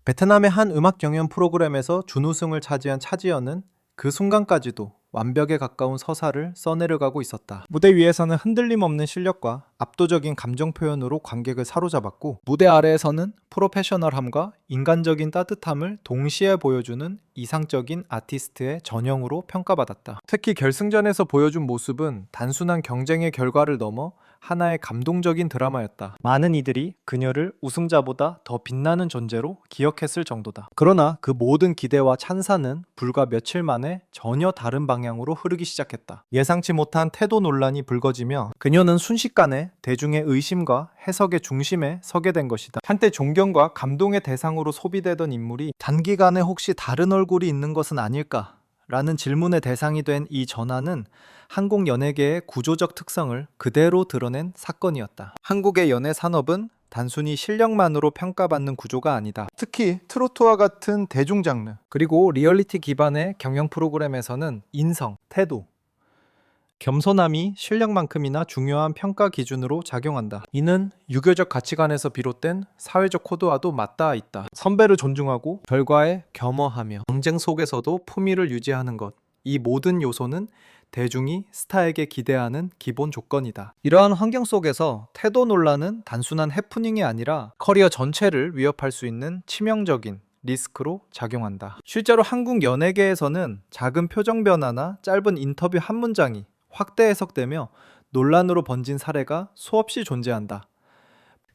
베트남의 한 음악 경연 프로그램에서 준우승을 차지한 차지연은 그 순간까지도 완벽에 가까운 서사를 써내려가고 있었다. 무대 위에서는 흔들림 없는 실력과 압도적인 감정 표현으로 관객을 사로잡았고, 무대 아래에서는 프로페셔널함과 인간적인 따뜻함을 동시에 보여주는 이상적인 아티스트의 전형으로 평가받았다. 특히 결승전에서 보여준 모습은 단순한 경쟁의 결과를 넘어 하나의 감동적인 드라마였다. 많은 이들이 그녀를 우승자보다 더 빛나는 존재로 기억했을 정도다. 그러나 그 모든 기대와 찬사는 불과 며칠 만에 전혀 다른 방향으로 흐르기 시작했다. 예상치 못한 태도 논란이 불거지며 그녀는 순식간에 대중의 의심과 해석의 중심에 서게 된 것이다. 한때 존경과 감동의 대상으로 소비되던 인물이 단기간에 혹시 다른 얼굴이 있는 것은 아닐까? 라는 질문의 대상이 된 이 전환은 한국 연예계의 구조적 특성을 그대로 드러낸 사건이었다. 한국의 연예 산업은 단순히 실력만으로 평가받는 구조가 아니다. 특히 트로트와 같은 대중 장르, 그리고 리얼리티 기반의 경영 프로그램에서는 인성, 태도, 겸손함이 실력만큼이나 중요한 평가 기준으로 작용한다. 이는 유교적 가치관에서 비롯된 사회적 코드와도 맞닿아 있다. 선배를 존중하고 결과에 겸허하며 경쟁 속에서도 품위를 유지하는 것, 이 모든 요소는 대중이 스타에게 기대하는 기본 조건이다. 이러한 환경 속에서 태도 논란은 단순한 해프닝이 아니라 커리어 전체를 위협할 수 있는 치명적인 리스크로 작용한다. 실제로 한국 연예계에서는 작은 표정 변화나 짧은 인터뷰 한 문장이 확대 해석되며 논란으로 번진 사례가 수없이 존재한다.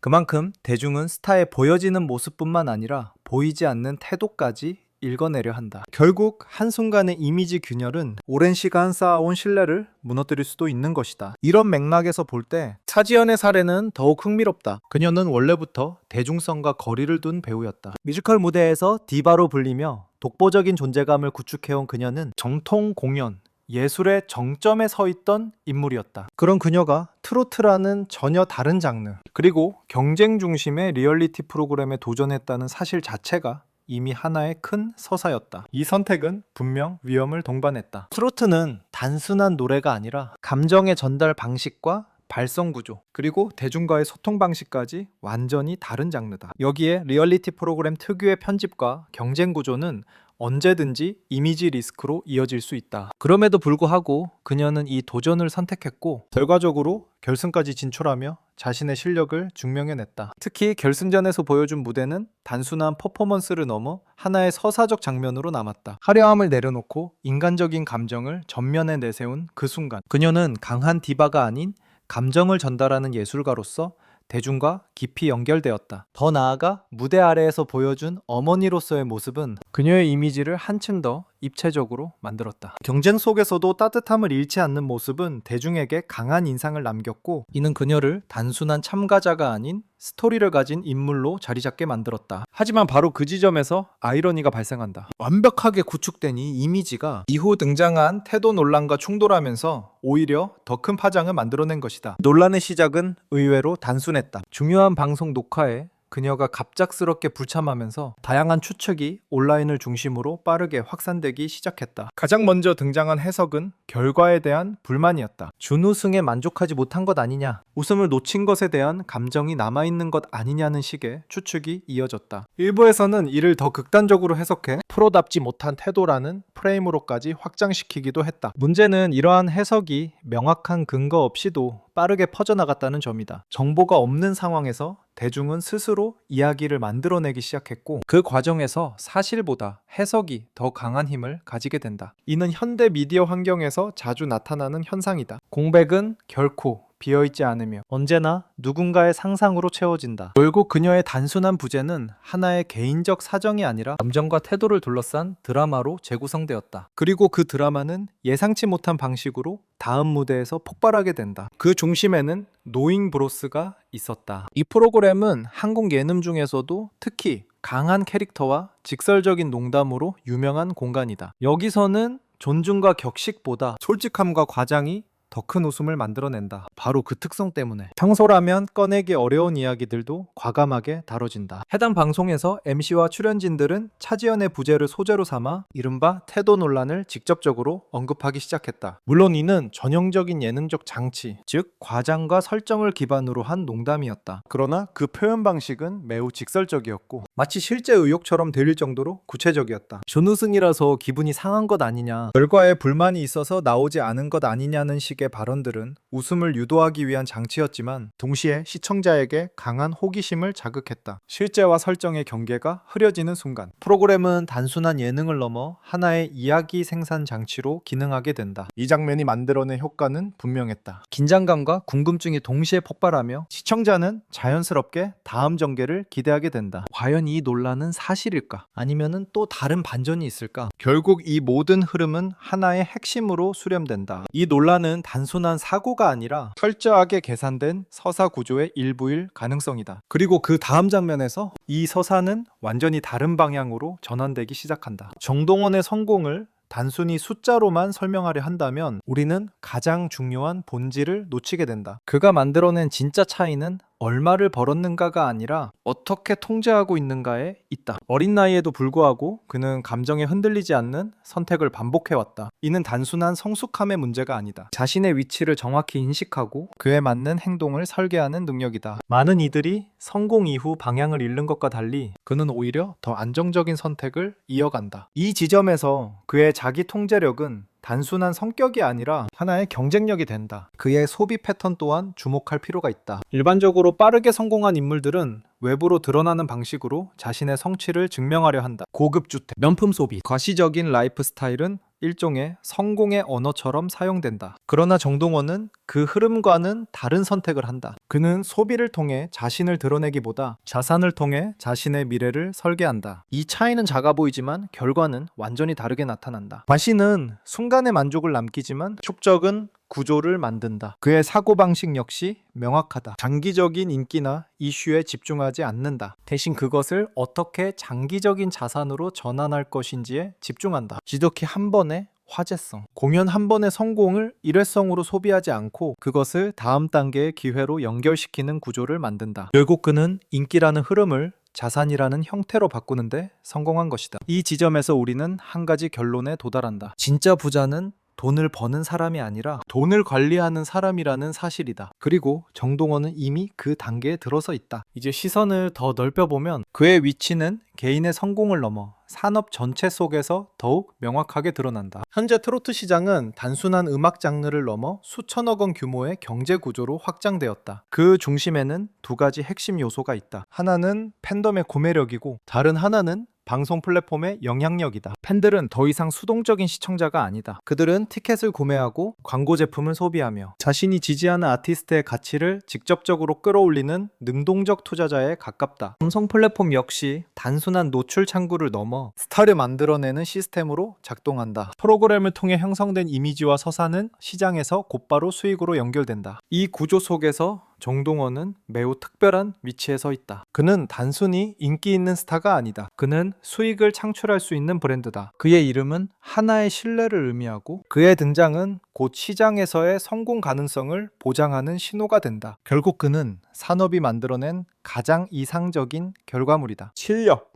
그만큼 대중은 스타의 보여지는 모습뿐만 아니라 보이지 않는 태도까지 읽어내려 한다. 결국 한순간의 이미지 균열은 오랜 시간 쌓아온 신뢰를 무너뜨릴 수도 있는 것이다. 이런 맥락에서 볼 때 차지연의 사례는 더욱 흥미롭다. 그녀는 원래부터 대중성과 거리를 둔 배우였다. 뮤지컬 무대에서 디바로 불리며 독보적인 존재감을 구축해온 그녀는 정통 공연, 예술의 정점에 서 있던 인물이었다. 그런 그녀가 트로트라는 전혀 다른 장르, 그리고 경쟁 중심의 리얼리티 프로그램에 도전했다는 사실 자체가 이미 하나의 큰 서사였다. 이 선택은 분명 위험을 동반했다. 트로트는 단순한 노래가 아니라 감정의 전달 방식과 발성 구조, 그리고 대중과의 소통 방식까지 완전히 다른 장르다. 여기에 리얼리티 프로그램 특유의 편집과 경쟁 구조는 언제든지 이미지 리스크로 이어질 수 있다. 그럼에도 불구하고 그녀는 이 도전을 선택했고 결과적으로 결승까지 진출하며 자신의 실력을 증명해냈다. 특히 결승전에서 보여준 무대는 단순한 퍼포먼스를 넘어 하나의 서사적 장면으로 남았다. 화려함을 내려놓고 인간적인 감정을 전면에 내세운 그 순간, 그녀는 강한 디바가 아닌 감정을 전달하는 예술가로서 대중과 깊이 연결되었다. 더 나아가 무대 아래에서 보여준 어머니로서의 모습은 그녀의 이미지를 한층 더 입체적으로 만들었다. 경쟁 속에서도 따뜻함을 잃지 않는 모습은 대중에게 강한 인상을 남겼고, 이는 그녀를 단순한 참가자가 아닌 스토리를 가진 인물로 자리 잡게 만들었다. 하지만 바로 그 지점에서 아이러니가 발생한다. 완벽하게 구축된 이 이미지가 이후 등장한 태도 논란과 충돌하면서 오히려 더 큰 파장을 만들어낸 것이다. 논란의 시작은 의외로 단순했다. 중요한 방송 녹화에 그녀가 갑작스럽게 불참하면서 다양한 추측이 온라인을 중심으로 빠르게 확산되기 시작했다. 가장 먼저 등장한 해석은 결과에 대한 불만이었다. 준우승에 만족하지 못한 것 아니냐, 웃음을 놓친 것에 대한 감정이 남아있는 것 아니냐는 식의 추측이 이어졌다. 일부에서는 이를 더 극단적으로 해석해 프로답지 못한 태도라는 프레임으로까지 확장시키기도 했다. 문제는 이러한 해석이 명확한 근거 없이도 빠르게 퍼져나갔다는 점이다. 정보가 없는 상황에서 대중은 스스로 이야기를 만들어내기 시작했고, 그 과정에서 사실보다 해석이 더 강한 힘을 가지게 된다. 이는 현대 미디어 환경에서 자주 나타나는 현상이다. 공백은 결코 비어있지 않으며 언제나 누군가의 상상으로 채워진다. 결국 그녀의 단순한 부재는 하나의 개인적 사정이 아니라 감정과 태도를 둘러싼 드라마로 재구성되었다. 그리고 그 드라마는 예상치 못한 방식으로 다음 무대에서 폭발하게 된다. 그 중심에는 노잉 브로스가 있었다. 이 프로그램은 한국 예능 중에서도 특히 강한 캐릭터와 직설적인 농담으로 유명한 공간이다. 여기서는 존중과 격식보다 솔직함과 과장이 더 큰 웃음을 만들어낸다. 바로 그 특성 때문에 평소라면 꺼내기 어려운 이야기들도 과감하게 다뤄진다. 해당 방송에서 MC와 출연진들은 차지연의 부재를 소재로 삼아 이른바 태도 논란을 직접적으로 언급하기 시작했다. 물론 이는 전형적인 예능적 장치, 즉 과장과 설정을 기반으로 한 농담이었다. 그러나 그 표현 방식은 매우 직설적이었고 마치 실제 의혹처럼 들릴 정도로 구체적이었다. 준우승이라서 기분이 상한 것 아니냐, 결과에 불만이 있어서 나오지 않은 것 아니냐는 식의 발언들은 웃음을 유도하기 위한 장치였지만 동시에 시청자에게 강한 호기심을 자극했다. 실제와 설정의 경계가 흐려지는 순간 프로그램은 단순한 예능을 넘어 하나의 이야기 생산 장치로 기능하게 된다. 이 장면이 만들어낸 효과는 분명했다. 긴장감과 궁금증이 동시에 폭발하며 시청자는 자연스럽게 다음 전개를 기대하게 된다. 과연 이 논란은 사실일까? 아니면은 또 다른 반전이 있을까? 결국 이 모든 흐름은 하나의 핵심으로 수렴된다. 이 논란은 단순한 사고가 아니라 철저하게 계산된 서사 구조의 일부일 가능성이다. 그리고 그 다음 장면에서 이 서사는 완전히 다른 방향으로 전환되기 시작한다. 정동원의 성공을 단순히 숫자로만 설명하려 한다면 우리는 가장 중요한 본질을 놓치게 된다. 그가 만들어낸 진짜 차이는 얼마를 벌었는가가 아니라 어떻게 통제하고 있는가에 있다. 어린 나이에도 불구하고 그는 감정에 흔들리지 않는 선택을 반복해왔다. 이는 단순한 성숙함의 문제가 아니다. 자신의 위치를 정확히 인식하고 그에 맞는 행동을 설계하는 능력이다. 많은 이들이 성공 이후 방향을 잃는 것과 달리 그는 오히려 더 안정적인 선택을 이어간다. 이 지점에서 그의 자기 통제력은 단순한 성격이 아니라 하나의 경쟁력이 된다. 그의 소비 패턴 또한 주목할 필요가 있다. 일반적으로 빠르게 성공한 인물들은 외부로 드러나는 방식으로 자신의 성취를 증명하려 한다. 고급 주택, 명품 소비, 과시적인 라이프 스타일은 일종의 성공의 언어처럼 사용된다. 그러나 정동원은 그 흐름과는 다른 선택을 한다. 그는 소비를 통해 자신을 드러내기보다 자산을 통해 자신의 미래를 설계한다. 이 차이는 작아 보이지만 결과는 완전히 다르게 나타난다. 과시는 순간의 만족을 남기지만 축적은 구조를 만든다. 그의 사고방식 역시 명확하다. 장기적인 인기나 이슈에 집중하지 않는다. 대신 그것을 어떻게 장기적인 자산으로 전환할 것인지에 집중한다. 지독히 한 번의 화제성, 공연 한 번의 성공을 일회성으로 소비하지 않고 그것을 다음 단계의 기회로 연결시키는 구조를 만든다. 결국 그는 인기라는 흐름을 자산이라는 형태로 바꾸는데 성공한 것이다. 이 지점에서 우리는 한 가지 결론에 도달한다. 진짜 부자는 돈을 버는 사람이 아니라 돈을 관리하는 사람이라는 사실이다. 그리고 정동원은 이미 그 단계에 들어서 있다. 이제 시선을 더 넓혀보면 그의 위치는 개인의 성공을 넘어 산업 전체 속에서 더욱 명확하게 드러난다. 현재 트로트 시장은 단순한 음악 장르를 넘어 수천억 원 규모의 경제 구조로 확장되었다. 그 중심에는 두 가지 핵심 요소가 있다. 하나는 팬덤의 구매력이고 다른 하나는 방송 플랫폼의 영향력이다. 팬들은 더 이상 수동적인 시청자가 아니다. 그들은 티켓을 구매하고 광고 제품을 소비하며 자신이 지지하는 아티스트의 가치를 직접적으로 끌어올리는 능동적 투자자에 가깝다. 방송 플랫폼 역시 단순한 노출 창구를 넘어 스타를 만들어내는 시스템으로 작동한다. 프로그램을 통해 형성된 이미지와 서사는 시장에서 곧바로 수익으로 연결된다. 이 구조 속에서 정동원은 매우 특별한 위치에 서 있다. 그는 단순히 인기 있는 스타가 아니다. 그는 수익을 창출할 수 있는 브랜드다. 그의 이름은 하나의 신뢰를 의미하고 그의 등장은 곧 시장에서의 성공 가능성을 보장하는 신호가 된다. 결국 그는 산업이 만들어낸 가장 이상적인 결과물이다. 실력,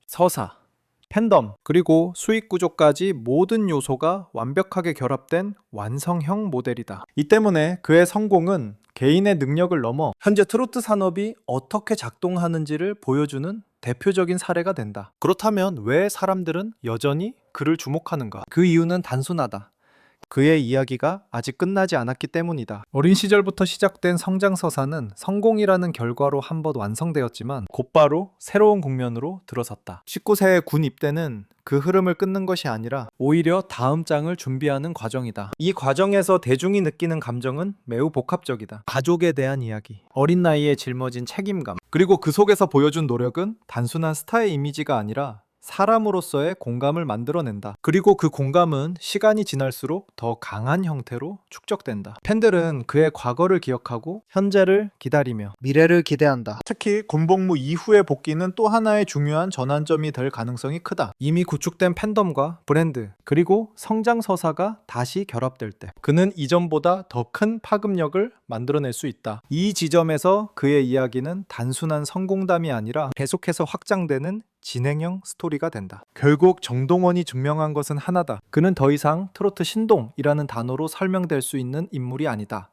서사, 팬덤, 그리고 수익 구조까지 모든 요소가 완벽하게 결합된 완성형 모델이다. 이 때문에 그의 성공은 개인의 능력을 넘어 현재 트로트 산업이 어떻게 작동하는지를 보여주는 대표적인 사례가 된다. 그렇다면 왜 사람들은 여전히 그를 주목하는가? 그 이유는 단순하다. 그의 이야기가 아직 끝나지 않았기 때문이다. 어린 시절부터 시작된 성장 서사는 성공이라는 결과로 한 번 완성되었지만 곧바로 새로운 국면으로 들어섰다. 19세의 군 입대는 그 흐름을 끊는 것이 아니라 오히려 다음 장을 준비하는 과정이다. 이 과정에서 대중이 느끼는 감정은 매우 복합적이다. 가족에 대한 이야기, 어린 나이에 짊어진 책임감, 그리고 그 속에서 보여준 노력은 단순한 스타의 이미지가 아니라 사람으로서의 공감을 만들어낸다. 그리고 그 공감은 시간이 지날수록 더 강한 형태로 축적된다. 팬들은 그의 과거를 기억하고 현재를 기다리며 미래를 기대한다. 특히 군복무 이후의 복귀는 또 하나의 중요한 전환점이 될 가능성이 크다. 이미 구축된 팬덤과 브랜드, 그리고 성장 서사가 다시 결합될 때 그는 이전보다 더 큰 파급력을 만들어낼 수 있다. 이 지점에서 그의 이야기는 단순한 성공담이 아니라 계속해서 확장되는 진행형 스토리가 된다. 결국 정동원이 증명한 것은 하나다. 그는 더 이상 트로트 신동이라는 단어로 설명될 수 있는 인물이 아니다.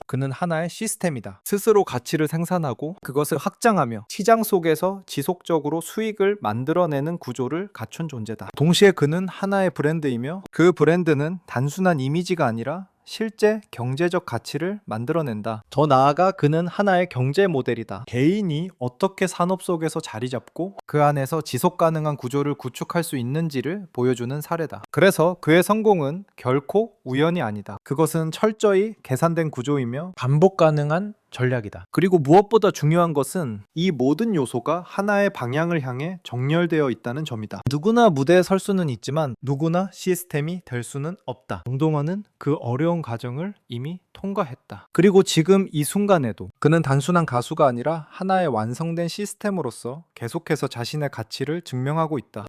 그는 하나의 시스템이다. 스스로 가치를 생산하고 그것을 확장하며 시장 속에서 지속적으로 수익을 만들어내는 구조를 갖춘 존재다. 동시에 그는 하나의 브랜드이며 그 브랜드는 단순한 이미지가 아니라 실제 경제적 가치를 만들어낸다. 더 나아가 그는 하나의 경제 모델이다. 개인이 어떻게 산업 속에서 자리 잡고 그 안에서 지속 가능한 구조를 구축할 수 있는지를 보여주는 사례다. 그래서 그의 성공은 결코 우연이 아니다. 그것은 철저히 계산된 구조이며 반복 가능한 전략이다. 그리고 무엇보다 중요한 것은 이 모든 요소가 하나의 방향을 향해 정렬되어 있다는 점이다. 누구나 무대에 설 수는 있지만 누구나 시스템이 될 수는 없다. 정동원은 그 어려운 과정을 이미 통과했다. 그리고 지금 이 순간에도 그는 단순한 가수가 아니라 하나의 완성된 시스템으로서 계속해서 자신의 가치를 증명하고 있다.